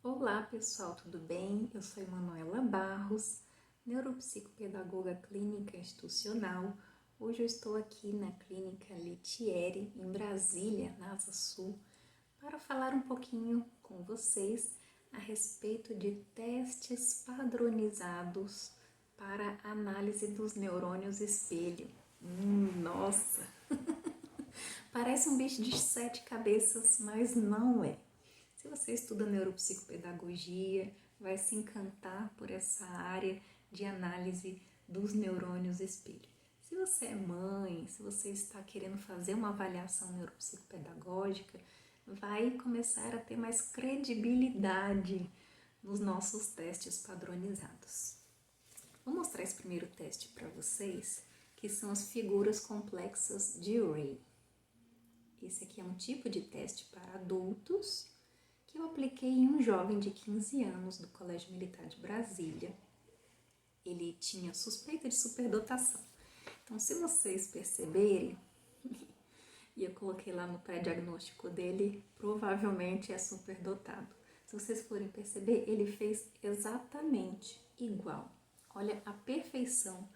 Olá pessoal, tudo bem? Eu sou Emanuela Barros, neuropsicopedagoga clínica institucional. Hoje eu estou aqui na Clínica Letieri, em Brasília, na Asa Sul, para falar um pouquinho com vocês a respeito de testes padronizados para análise dos neurônios espelho. Nossa! Parece um bicho de 7 cabeças, mas não é. Se você estuda neuropsicopedagogia, vai se encantar por essa área de análise dos neurônios espelho. Se você é mãe, se você está querendo fazer uma avaliação neuropsicopedagógica, vai começar a ter mais credibilidade nos nossos testes padronizados. Vou mostrar esse primeiro teste para vocês, que são as figuras complexas de Ray. Esse aqui é um tipo de teste para adultos que eu apliquei em um jovem de 15 anos do Colégio Militar de Brasília. Ele tinha suspeita de superdotação. Então, se vocês perceberem, e eu coloquei lá no pré-diagnóstico dele, provavelmente é superdotado. Se vocês forem perceber, ele fez exatamente igual. Olha a perfeição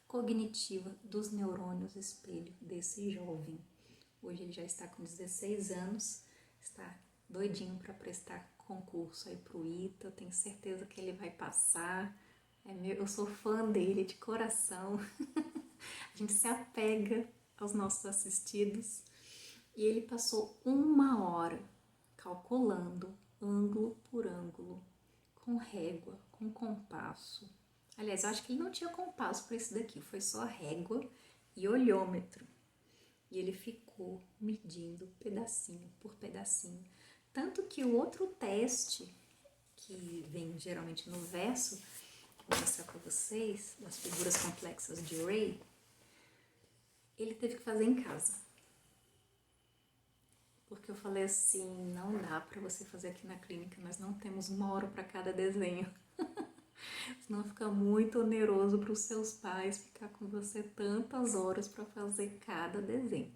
cognitiva dos neurônios espelho desse jovem. Hoje ele já está com 16 anos, está doidinho para prestar concurso aí pro ITA, eu tenho certeza que ele vai passar. Eu sou fã dele de coração. A gente se apega aos nossos assistidos. E ele passou 1 hora calculando ângulo por ângulo, com régua, com compasso. Aliás, eu acho que ele não tinha compasso para esse daqui, foi só régua e olhômetro. E ele ficou medindo pedacinho por pedacinho. Tanto que o outro teste, que vem geralmente no verso, vou mostrar para vocês, das figuras complexas de Ray, ele teve que fazer em casa. Porque eu falei assim, não dá para você fazer aqui na clínica, nós não temos 1 hora para cada desenho. Senão fica muito oneroso para os seus pais ficar com você tantas horas para fazer cada desenho.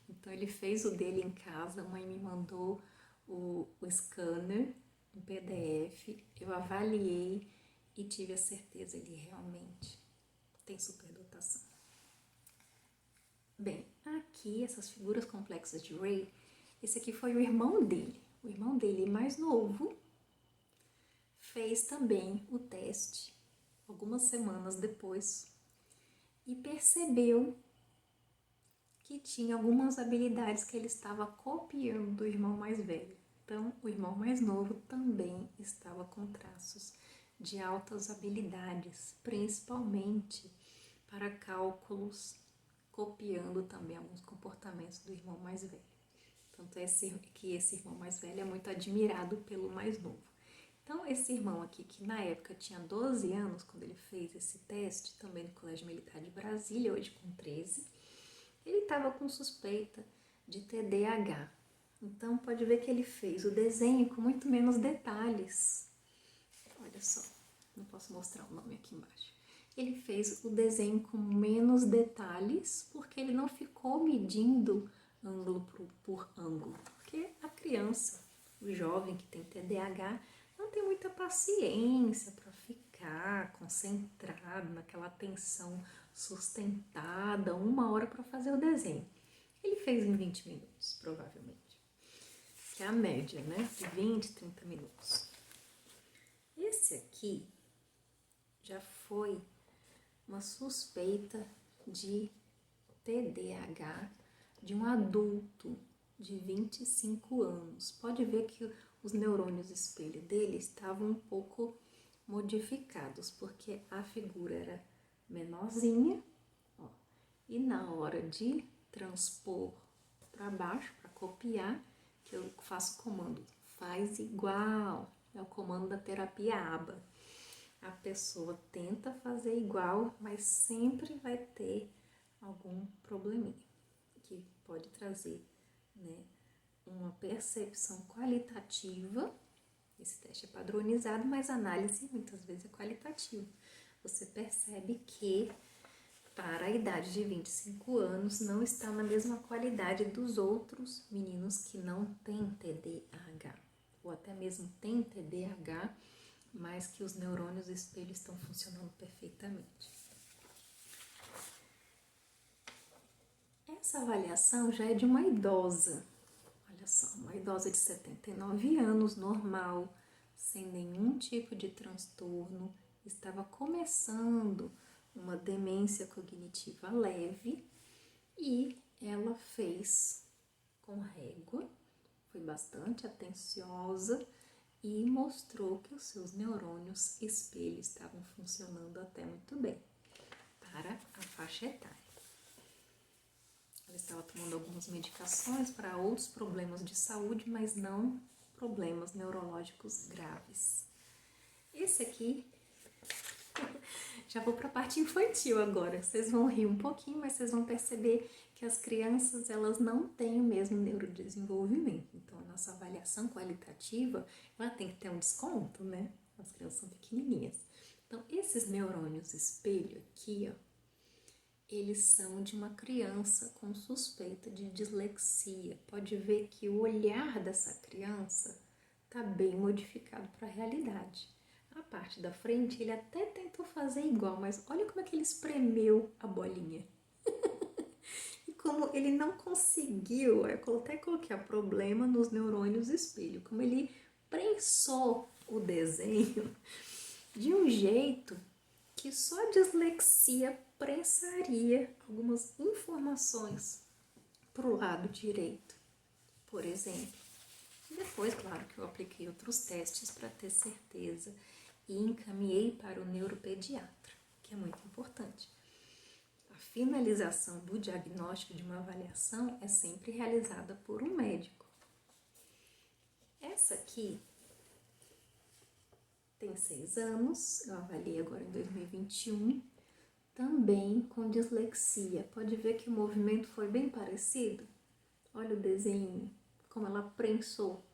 Então ele fez o dele em casa, a mãe me mandou o scanner, um PDF, eu avaliei e tive a certeza, ele realmente tem superdotação. Bem, aqui essas figuras complexas de Ray, esse aqui foi o irmão dele. O irmão dele mais novo fez também o teste algumas semanas depois e percebeu que tinha algumas habilidades que ele estava copiando do irmão mais velho. Então, o irmão mais novo também estava com traços de altas habilidades, principalmente para cálculos, copiando também alguns comportamentos do irmão mais velho. Tanto é que esse irmão mais velho é muito admirado pelo mais novo. Então, esse irmão aqui, que na época tinha 12 anos, quando ele fez esse teste, também no Colégio Militar de Brasília, hoje com 13, ele estava com suspeita de TDAH. Então, pode ver que ele fez o desenho com muito menos detalhes. Olha só, não posso mostrar o nome aqui embaixo. Ele fez o desenho com menos detalhes, porque ele não ficou medindo ângulo por ângulo. Porque a criança, o jovem que tem TDAH, não tem muita paciência para ficar concentrado naquela atenção sustentada 1 hora para fazer o desenho. Ele fez em 20 minutos, provavelmente. Que é a média, né? De 20, 30 minutos. Esse aqui já foi uma suspeita de TDAH de um adulto de 25 anos. Pode ver que os neurônios espelho dele estavam um pouco modificados, porque a figura era menorzinha, ó, e na hora de transpor para baixo, para copiar, que eu faço o comando faz igual, é o comando da terapia ABA. A pessoa tenta fazer igual, mas sempre vai ter algum probleminha que pode trazer, né, uma percepção qualitativa. Esse teste é padronizado, mas a análise muitas vezes é qualitativa. Você percebe que para a idade de 25 anos não está na mesma qualidade dos outros meninos que não têm TDAH. ou até mesmo tem TDAH, mas que os neurônios espelho estão funcionando perfeitamente. Essa avaliação já é de uma idosa, olha só, uma idosa de 79 anos, normal, sem nenhum tipo de transtorno, estava começando uma demência cognitiva leve e ela fez com régua, foi bastante atenciosa e mostrou que os seus neurônios espelho estavam funcionando até muito bem para a faixa etária. Ela estava tomando algumas medicações para outros problemas de saúde, mas não problemas neurológicos graves. Esse aqui, já vou para a parte infantil agora. Vocês vão rir um pouquinho, mas vocês vão perceber que as crianças, elas não têm o mesmo neurodesenvolvimento. Então, a nossa avaliação qualitativa, ela tem que ter um desconto, né? As crianças são pequenininhas. Então, esses neurônios espelho aqui, ó, eles são de uma criança com suspeita de dislexia. Pode ver que o olhar dessa criança está bem modificado para a realidade. A parte da frente, ele até tentou fazer igual, mas olha como é que ele espremeu a bolinha. E como ele não conseguiu, eu até coloquei o problema nos neurônios espelho, como ele prensou o desenho de um jeito que só a dislexia prensaria algumas informações para o lado direito, por exemplo. Depois, claro, que eu apliquei outros testes para ter certeza e encaminhei para o neuropediatra, que é muito importante. A finalização do diagnóstico de uma avaliação é sempre realizada por um médico. Essa aqui tem 6 anos, eu avaliei agora em 2021, também com dislexia. Pode ver que o movimento foi bem parecido? Olha o desenho, como ela prensou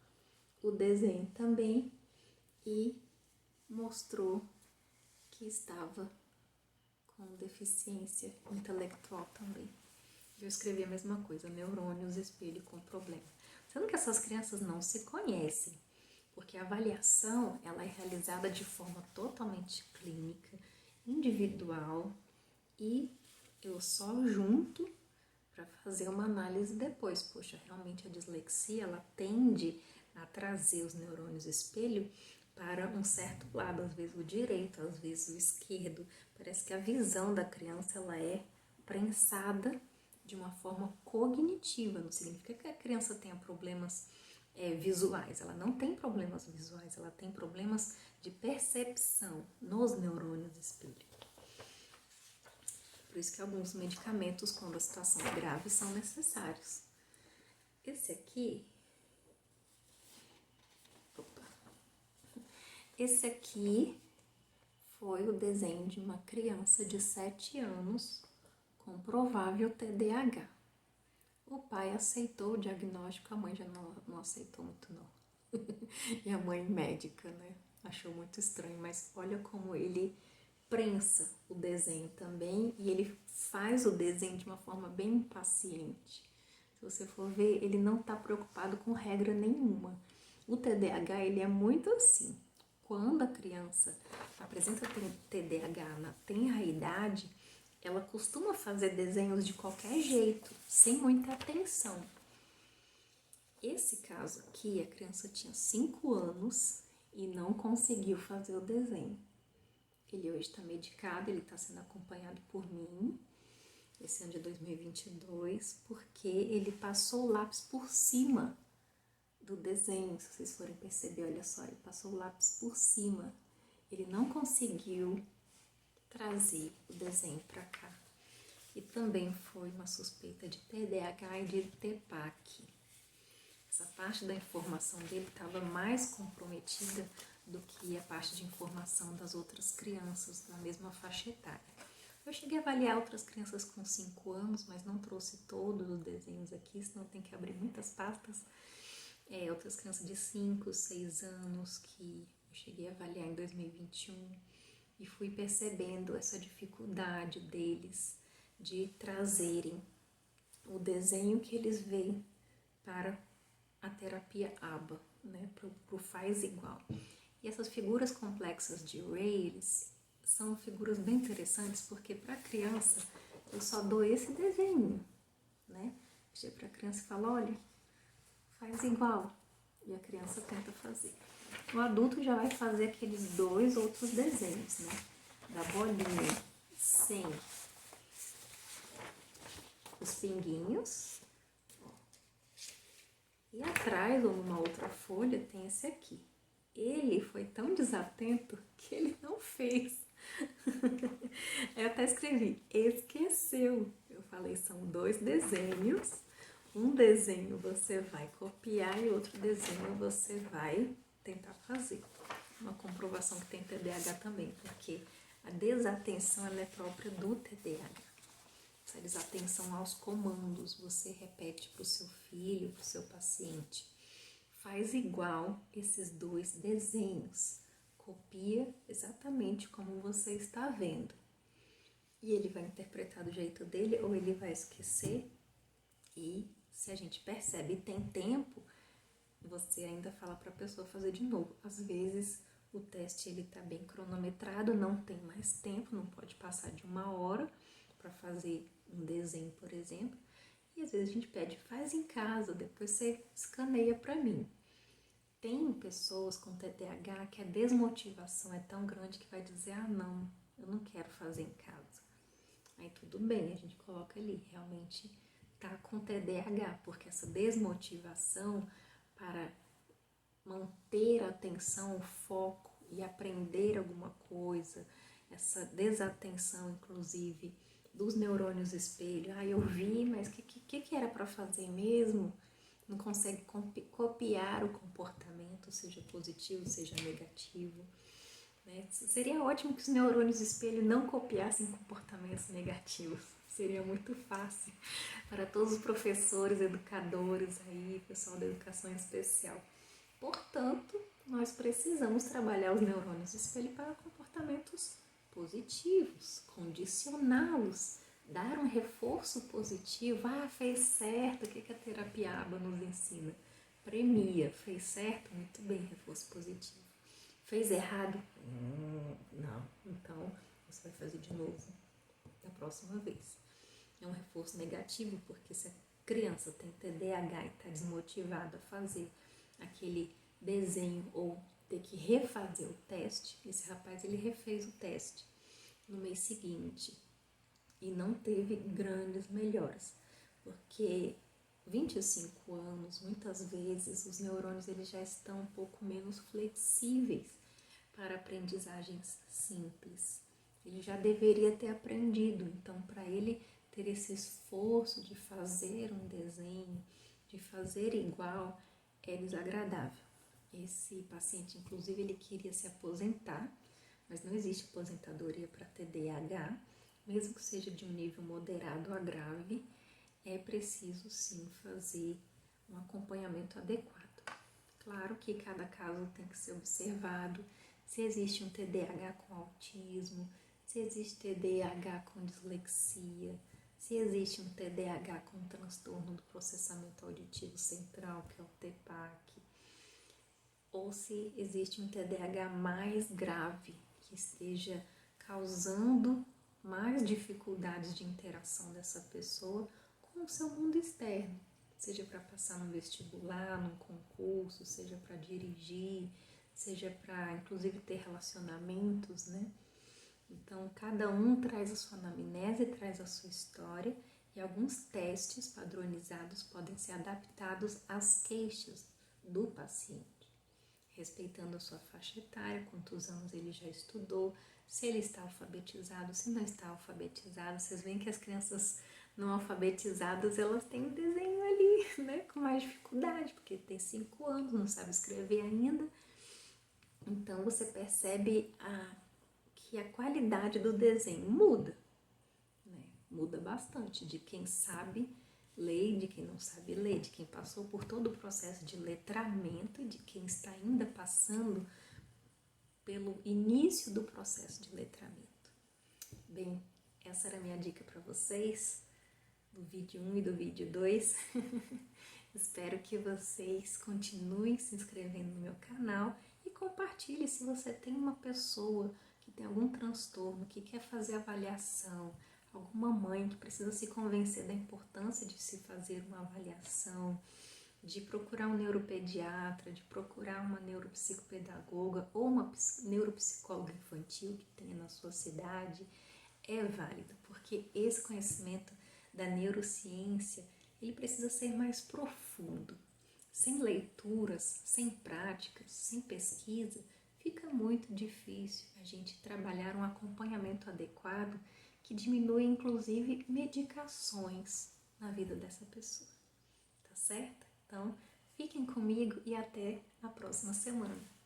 o desenho também e mostrou que estava com deficiência intelectual também. Eu escrevi a mesma coisa, neurônios espelho com problema. Sendo que essas crianças não se conhecem, porque a avaliação ela é realizada de forma totalmente clínica, individual, e eu só junto para fazer uma análise depois. Poxa, realmente a dislexia ela tende a trazer os neurônios espelho para um certo lado, às vezes o direito, às vezes o esquerdo. Parece que a visão da criança ela é prensada de uma forma cognitiva, não significa que a criança tenha problemas visuais, ela não tem problemas visuais, ela tem problemas de percepção nos neurônios espelho. Por isso que alguns medicamentos, quando a situação é grave, são necessários. Esse aqui... Esse aqui foi o desenho de uma criança de 7 anos com provável TDAH. O pai aceitou o diagnóstico, a mãe já não aceitou muito não. E a mãe médica, né? Achou muito estranho, mas olha como ele prensa o desenho também e ele faz o desenho de uma forma bem impaciente. Se você for ver, ele não está preocupado com regra nenhuma. O TDAH, ele é muito assim. Quando a criança apresenta TDAH na tenra idade, ela costuma fazer desenhos de qualquer jeito, sem muita atenção. Esse caso aqui, a criança tinha 5 anos e não conseguiu fazer o desenho. Ele hoje está medicado, ele está sendo acompanhado por mim, esse ano de 2022, porque ele passou o lápis por cima do desenho. Se vocês forem perceber, olha só, ele passou o lápis por cima. Ele não conseguiu trazer o desenho para cá. E também foi uma suspeita de TDAH e de TPAC. Essa parte da informação dele estava mais comprometida do que a parte de informação das outras crianças da mesma faixa etária. Eu cheguei a avaliar outras crianças com 5 anos, mas não trouxe todos os desenhos aqui, senão tem que abrir muitas pastas. Outras crianças de 5, 6 anos que eu cheguei a avaliar em 2021 e fui percebendo essa dificuldade deles de trazerem o desenho que eles veem para a terapia ABA, né, pro faz igual. E essas figuras complexas de Ray, eles são figuras bem interessantes, porque para criança eu só dou esse desenho, né? Chega para a criança e fala, olha, faz igual, e a criança tenta fazer. O adulto já vai fazer aqueles 2 outros desenhos, né? Da bolinha sem os pinguinhos. E atrás, ou numa outra folha, tem esse aqui. Ele foi tão desatento que ele não fez. Eu até escrevi, esqueceu. Eu falei, são 2 desenhos. Um desenho você vai copiar e outro desenho você vai tentar fazer. Uma comprovação que tem TDAH também, porque a desatenção ela é própria do TDAH. Essa desatenção aos comandos, você repete para o seu filho, para o seu paciente. Faz igual esses 2 desenhos. Copia exatamente como você está vendo. E ele vai interpretar do jeito dele ou ele vai esquecer. E se a gente percebe e tem tempo, você ainda fala para a pessoa fazer de novo. Às vezes o teste ele está bem cronometrado, não tem mais tempo, não pode passar de 1 hora para fazer um desenho, por exemplo. E às vezes a gente pede, faz em casa, depois você escaneia para mim. Tem pessoas com TDAH que a desmotivação é tão grande que vai dizer, ah não, eu não quero fazer em casa. Aí tudo bem, a gente coloca ali, realmente tá com TDAH, porque essa desmotivação para manter a atenção, o foco e aprender alguma coisa, essa desatenção, inclusive, dos neurônios espelho. Ah, eu vi, mas o que era para fazer mesmo? Não consegue copiar o comportamento, seja positivo, seja negativo. Né? Seria ótimo que os neurônios espelho não copiassem comportamentos negativos. Seria muito fácil para todos os professores, educadores, aí, pessoal da educação especial. Portanto, nós precisamos trabalhar os neurônios espelho para comportamentos positivos, condicioná-los, dar um reforço positivo. Ah, fez certo, o que a terapia ABA nos ensina? Premia, fez certo? Muito bem, reforço positivo. Fez errado? Não, então você vai fazer de novo da próxima vez. É um reforço negativo, porque se a criança tem TDAH e está desmotivada a fazer aquele desenho ou ter que refazer o teste, esse rapaz ele refez o teste no mês seguinte e não teve grandes melhoras, porque 25 anos, muitas vezes os neurônios eles já estão um pouco menos flexíveis para aprendizagens simples. Ele já deveria ter aprendido, então para ele ter esse esforço de fazer um desenho, de fazer igual, é desagradável. Esse paciente, inclusive, ele queria se aposentar, mas não existe aposentadoria para TDAH, mesmo que seja de um nível moderado a grave, é preciso sim fazer um acompanhamento adequado. Claro que cada caso tem que ser observado, se existe um TDAH com autismo, se existe TDAH com dislexia, se existe um TDAH com transtorno do processamento auditivo central, que é o TPAC, ou se existe um TDAH mais grave, que esteja causando mais dificuldades de interação dessa pessoa com o seu mundo externo, seja para passar no vestibular, num concurso, seja para dirigir, seja para, inclusive, ter relacionamentos, né? Então, cada um traz a sua anamnese, traz a sua história e alguns testes padronizados podem ser adaptados às queixas do paciente, respeitando a sua faixa etária, quantos anos ele já estudou, se ele está alfabetizado, se não está alfabetizado. Vocês veem que as crianças não alfabetizadas, elas têm um desenho ali, né, com mais dificuldade, porque tem 5 anos, não sabe escrever ainda. Então, você percebe que a qualidade do desenho muda, né? Muda bastante de quem sabe ler, de quem não sabe ler, de quem passou por todo o processo de letramento e de quem está ainda passando pelo início do processo de letramento. Bem, essa era a minha dica para vocês, do vídeo 1 e do vídeo 2. Espero que vocês continuem se inscrevendo no meu canal e compartilhe se você tem uma pessoa que tem algum transtorno, que quer fazer avaliação, alguma mãe que precisa se convencer da importância de se fazer uma avaliação, de procurar um neuropediatra, de procurar uma neuropsicopedagoga ou uma neuropsicóloga infantil que tenha na sua cidade, é válido, porque esse conhecimento da neurociência, ele precisa ser mais profundo. Sem leituras, sem práticas, sem pesquisa, fica muito difícil a gente trabalhar um acompanhamento adequado que diminui, inclusive, medicações na vida dessa pessoa. Tá certo? Então, fiquem comigo e até a próxima semana.